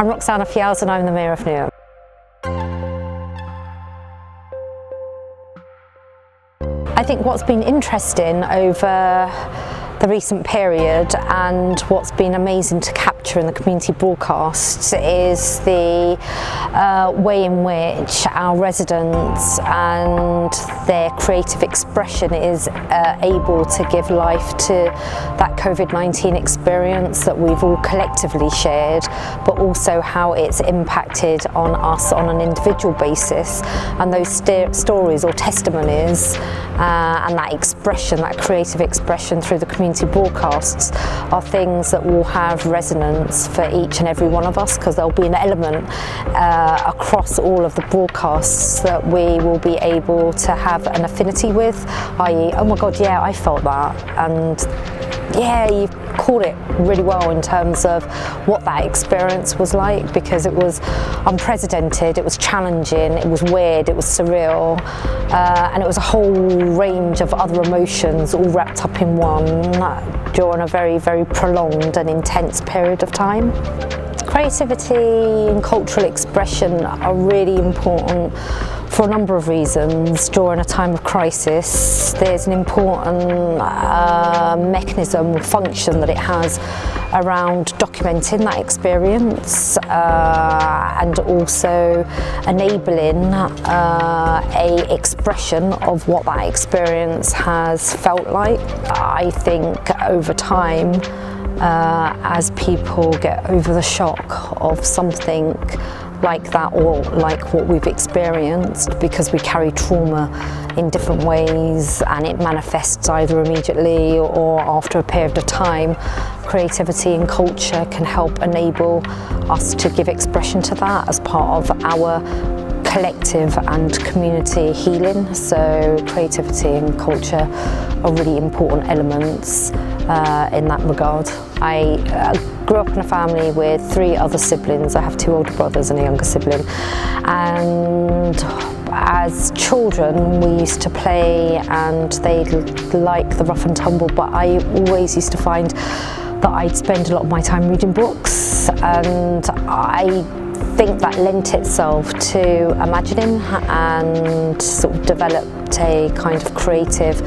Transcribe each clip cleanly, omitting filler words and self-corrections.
I'm Rokhsana Fiaz and I'm the Mayor of Newark. I think what's been interesting over the recent period and what's been amazing to capture in the community broadcasts is the way in which our residents and their creative expression is able to give life to that COVID-19 experience that we've all collectively shared, but also how it's impacted on us on an individual basis, and those stories or testimonies and that expression, that creative expression through the community broadcasts are things that will have resonance for each and every one of us, because there'll be an element across all of the broadcasts that we will be able to have an affinity with, i.e., oh my god, yeah, I felt that, and yeah, you've called it really well in terms of what that experience was like, because it was unprecedented, it was challenging, it was weird, it was surreal, and it was a whole range of other emotions all wrapped up in one during a very, very prolonged and intense period of time. Creativity and cultural expression are really important for a number of reasons. During a time of crisis, there's an important mechanism or function that it has around documenting that experience and also enabling a expression of what that experience has felt like. I think over time, as people get over the shock of something like that, or like what we've experienced, because we carry trauma in different ways and it manifests either immediately or after a period of time, creativity and culture can help enable us to give expression to that as part of our collective and community healing. So creativity and culture are really important elements in that regard. I grew up in a family with 3 other siblings. I have 2 older brothers and a younger sibling, and as children we used to play and they like the rough and tumble, but I always used to find that I'd spend a lot of my time reading books, and I think that lent itself to imagining and sort of developed a kind of creative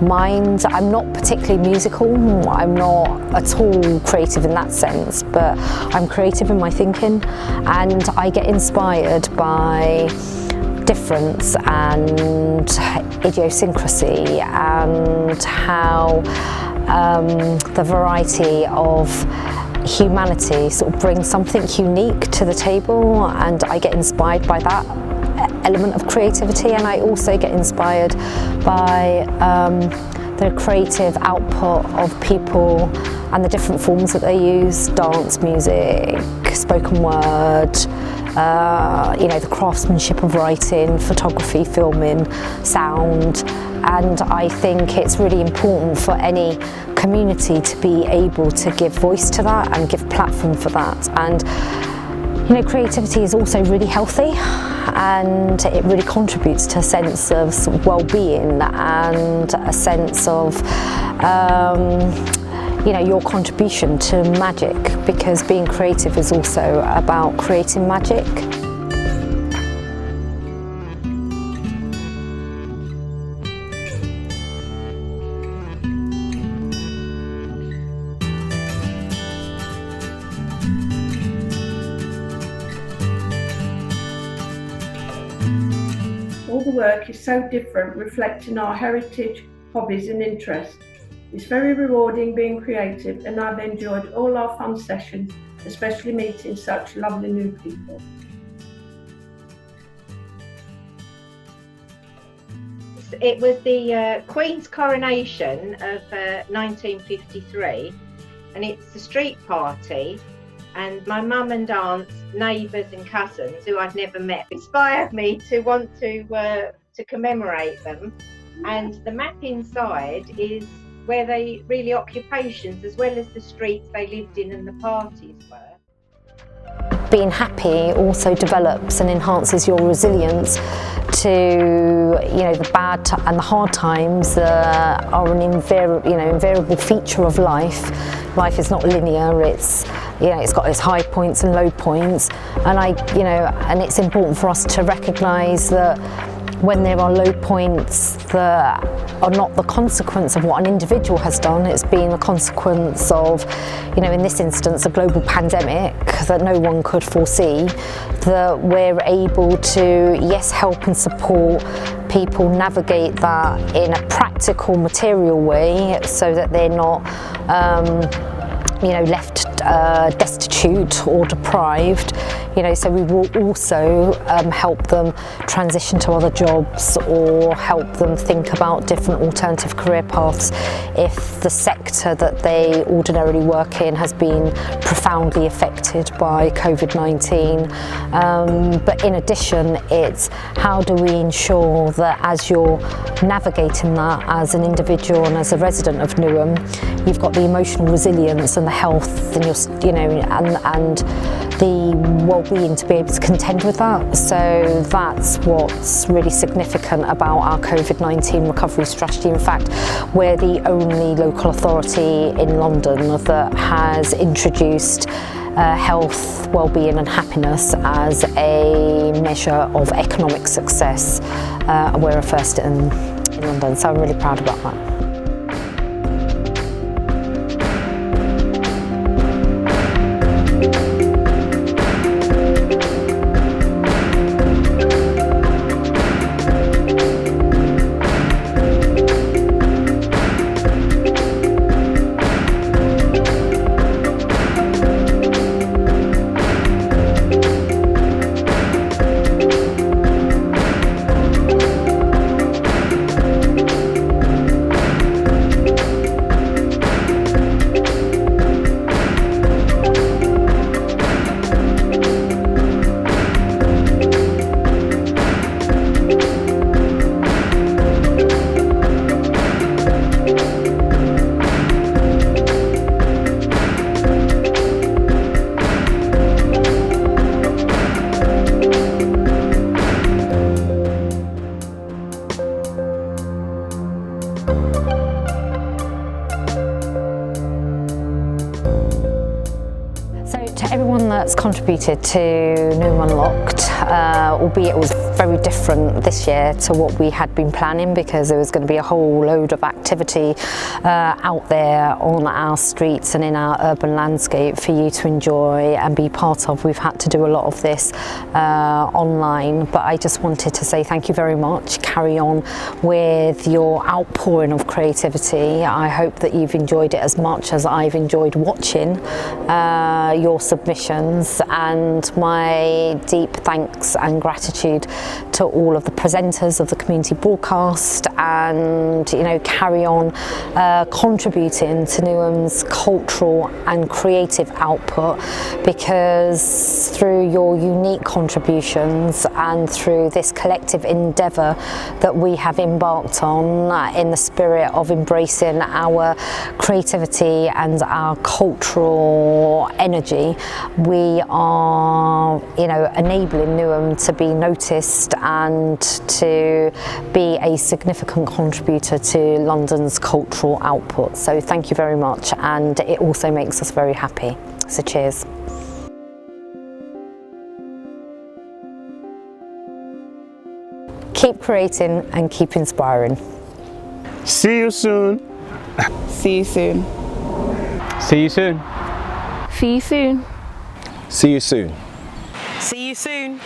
mind. I'm not particularly musical, I'm not at all creative in that sense, but I'm creative in my thinking, and I get inspired by difference and idiosyncrasy and how the variety of humanity sort of brings something unique to the table, and I get inspired by that element of creativity. And I also get inspired by the creative output of people and the different forms that they use: dance, music, spoken word, the craftsmanship of writing, photography, filming, sound. And I think it's really important for any community to be able to give voice to that and give platform for that. And creativity is also really healthy, and it really contributes to a sense of sort of well-being and a sense of your contribution to magic, because being creative is also about creating magic. All the work is so different, reflecting our heritage, hobbies and interests. It's very rewarding being creative, and I've enjoyed all our fun sessions, especially meeting such lovely new people. It was the Queen's coronation of 1953, and it's a street party, and my mum and aunts, neighbours and cousins who I'd never met inspired me to want to commemorate them. And the map inside is where they really occupations as well as the streets they lived in and the parties were. being happy also develops and enhances your resilience to, you know, the bad and the hard times that are an invariable feature of life. Life is not linear. It's, you know, it's got its high points and low points, and and it's important for us to recognise that when there are low points that are not the consequence of what an individual has done, it's been a consequence of, you know, in this instance, a global pandemic that no one could foresee, that we're able to, yes, help and support people navigate that in a practical, material way so that they're not left destitute or deprived, so we will also help them transition to other jobs or help them think about different alternative career paths if the sector that they ordinarily work in has been profoundly affected by COVID-19. But in addition, it's how do we ensure that as you're navigating that as an individual and as a resident of Newham, you've got the emotional resilience and the health and and the well-being to be able to contend with that. So that's what's really significant about our COVID-19 recovery strategy. In fact, we're the only local authority in London that has introduced health, well-being and happiness as a measure of economic success. We're a first in London, so I'm really proud about that. To everyone that's contributed to Newham Unlocked, albeit it was very different this year to what we had been planning because there was going to be a whole load of activity out there on our streets and in our urban landscape for you to enjoy and be part of. We've had to do a lot of this online, but I just wanted to say thank you very much. Carry on with your outpouring of creativity. I hope that you've enjoyed it as much as I've enjoyed watching your submissions, and my deep thanks and gratitude to all of the presenters of the community broadcast, and carry on contributing to Newham's cultural and creative output, because through your unique contributions and through this collective endeavour that we have embarked on in the spirit of embracing our creativity and our cultural energy, we are enabling Newham to be noticed and to be a significant contributor to London's cultural output. So thank you very much, and it also makes us very happy. So cheers. Keep creating and keep inspiring. See you soon. See you soon. See you soon. See you soon. See you soon. See you soon.